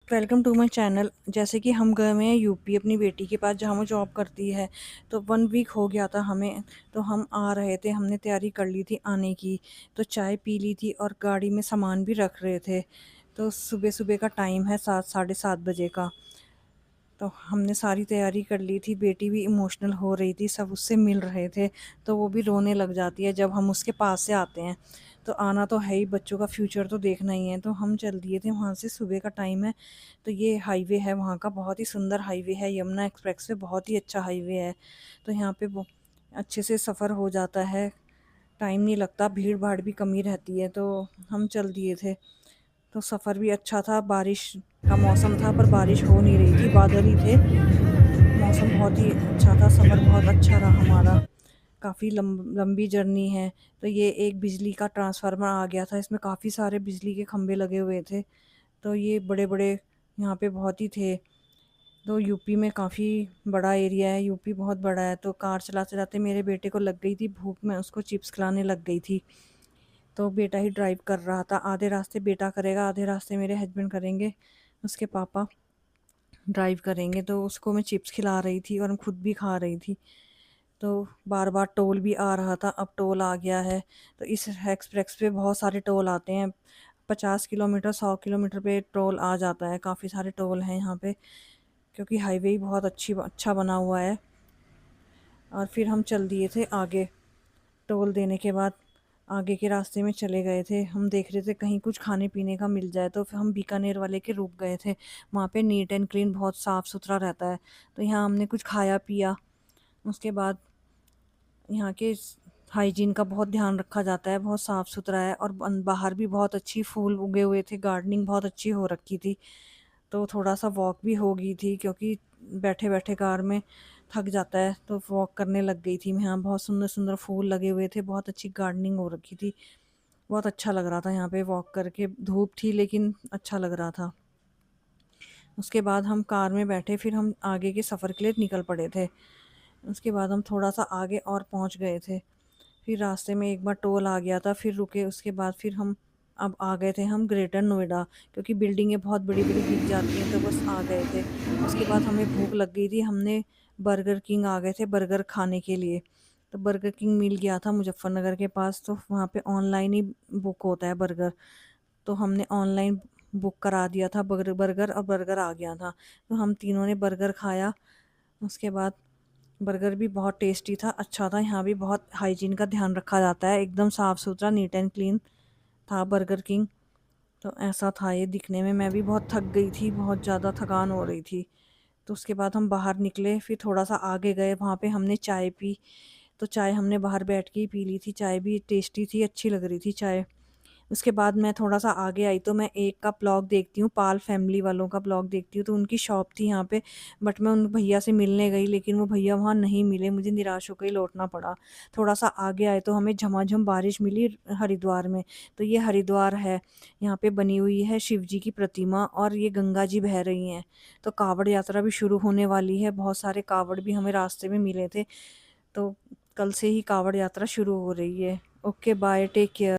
Welcome to my channel. जैसे कि हम गए हुए हैं यूपी अपनी बेटी के पास जहाँ वो जॉब करती है। तो 1 वीक हो गया था हमें। तो हम आ रहे थे, हमने तैयारी कर ली थी आने की। तो चाय पी ली थी और गाड़ी में सामान भी रख रहे थे। तो सुबह सुबह का टाइम है 7 साढ़े 7 बजे का। तो हमने सारी तैयारी कर ली थी। बेटी भी इमोशनल हो रही थी, सब उससे मिल रहे थे। तो वो भी रोने लग जाती है जब हम उसके पास से आते हैं। तो आना तो है ही, बच्चों का फ्यूचर तो देखना ही है। तो हम चल दिए थे वहाँ से, सुबह का टाइम है। तो ये हाईवे है वहाँ का, बहुत ही सुंदर हाईवे है, यमुना एक्सप्रेस वे, बहुत ही अच्छा हाईवे है। तो यहाँ पे अच्छे से सफ़र हो जाता है, टाइम नहीं लगता, भीड़ भाड़ भी कमी रहती है। तो हम चल दिए थे। तो सफ़र भी अच्छा था, बारिश का मौसम था पर बारिश हो नहीं रही थी, बादल ही थे। मौसम बहुत ही अच्छा था, सफ़र बहुत अच्छा रहा हमारा। काफ़ी लंबी जर्नी है। तो ये एक बिजली का ट्रांसफार्मर आ गया था, इसमें काफ़ी सारे बिजली के खंभे लगे हुए थे। तो ये बड़े बड़े यहाँ पे बहुत ही थे। तो यूपी में काफ़ी बड़ा एरिया है, यूपी बहुत बड़ा है। तो कार चलाते चलाते मेरे बेटे को लग गई थी भूख, मैं उसको चिप्स खिलाने लग गई थी। तो बेटा ही ड्राइव कर रहा था, आधे रास्ते बेटा करेगा, आधे रास्ते मेरे हस्बैंड करेंगे, उसके पापा ड्राइव करेंगे। तो उसको मैं चिप्स खिला रही थी और मैं खुद भी खा रही थी। तो बार बार टोल भी आ रहा था, अब टोल आ गया है। तो इस एक्सप्रेस पे बहुत सारे टोल आते हैं, 50 किलोमीटर 100 किलोमीटर पे टोल आ जाता है। काफ़ी सारे टोल हैं यहाँ पे, क्योंकि हाईवे ही बहुत अच्छा बना हुआ है। और फिर हम चल दिए थे आगे। टोल देने के बाद आगे के रास्ते में चले गए थे। हम देख रहे थे कहीं कुछ खाने पीने का मिल जाए, तो फिर हम बीकानेर वाले के रुक गए थे। वहाँ पे नीट एंड क्लीन, बहुत साफ़ सुथरा रहता है। तो यहाँ हमने कुछ खाया पिया। उसके बाद यहाँ के हाइजीन का बहुत ध्यान रखा जाता है, बहुत साफ़ सुथरा है। और बाहर भी बहुत अच्छी फूल उगे हुए थे, गार्डनिंग बहुत अच्छी हो रखी थी। तो थोड़ा सा वॉक भी हो गई थी, क्योंकि बैठे बैठे कार में थक जाता है। तो वॉक करने लग गई थी मैं। यहाँ बहुत सुंदर सुंदर फूल लगे हुए थे, बहुत अच्छी गार्डनिंग हो रखी थी। बहुत अच्छा लग रहा था यहाँ पे वॉक करके। धूप थी लेकिन अच्छा लग रहा था। उसके बाद हम कार में बैठे, फिर हम आगे के सफ़र के लिए निकल पड़े थे। उसके बाद हम थोड़ा सा आगे और पहुँच गए थे। फिर रास्ते में एक बार टोल आ गया था, फिर रुके। उसके बाद फिर हम अब आ गए थे हम ग्रेटर नोएडा, क्योंकि बिल्डिंगें बहुत बड़ी बड़ी दिख जाती हैं, तो बस आ गए थे। उसके बाद हमें भूख लग गई थी, हमने बर्गर किंग आ गए थे बर्गर खाने के लिए। तो बर्गर किंग मिल गया था मुजफ्फरनगर के पास। तो वहाँ पे ऑनलाइन ही बुक होता है बर्गर। तो हमने ऑनलाइन बुक करा दिया था बर्गर बर्गर और बर्गर आ गया था। तो हम तीनों ने बर्गर खाया। उसके बाद बर्गर भी बहुत टेस्टी था, अच्छा था। यहाँ भी बहुत हाइजीन का ध्यान रखा जाता है, एकदम साफ़ सुथरा, नीट एंड क्लीन था बर्गर किंग। तो ऐसा था ये दिखने में। मैं भी बहुत थक गई थी, बहुत ज़्यादा थकान हो रही थी। तो उसके बाद हम बाहर निकले, फिर थोड़ा सा आगे गए, वहाँ पे हमने चाय पी। तो चाय हमने बाहर बैठ के ही पी ली थी, चाय भी टेस्टी थी, अच्छी लग रही थी चाय। उसके बाद मैं थोड़ा-सा आगे आई, तो मैं एक का ब्लॉग देखती हूँ, पाल फैमिली वालों का ब्लॉग देखती हूँ। तो उनकी शॉप थी यहाँ पे, बट मैं उन भैया से मिलने गई, लेकिन वो भैया वहाँ नहीं मिले, मुझे निराश होकर ही लौटना पड़ा। थोड़ा-सा आगे आए तो हमें झमाझम बारिश मिली हरिद्वार में। तो ये हरिद्वार है, यहाँ पे बनी हुई है शिव जी की प्रतिमा और ये गंगा जी बह रही हैं। तो कावड़ यात्रा भी शुरू होने वाली है, बहुत सारे कावड़ भी हमें रास्ते में मिले थे। तो कल से ही कावड़ यात्रा शुरू हो रही है। Okay bye, take care.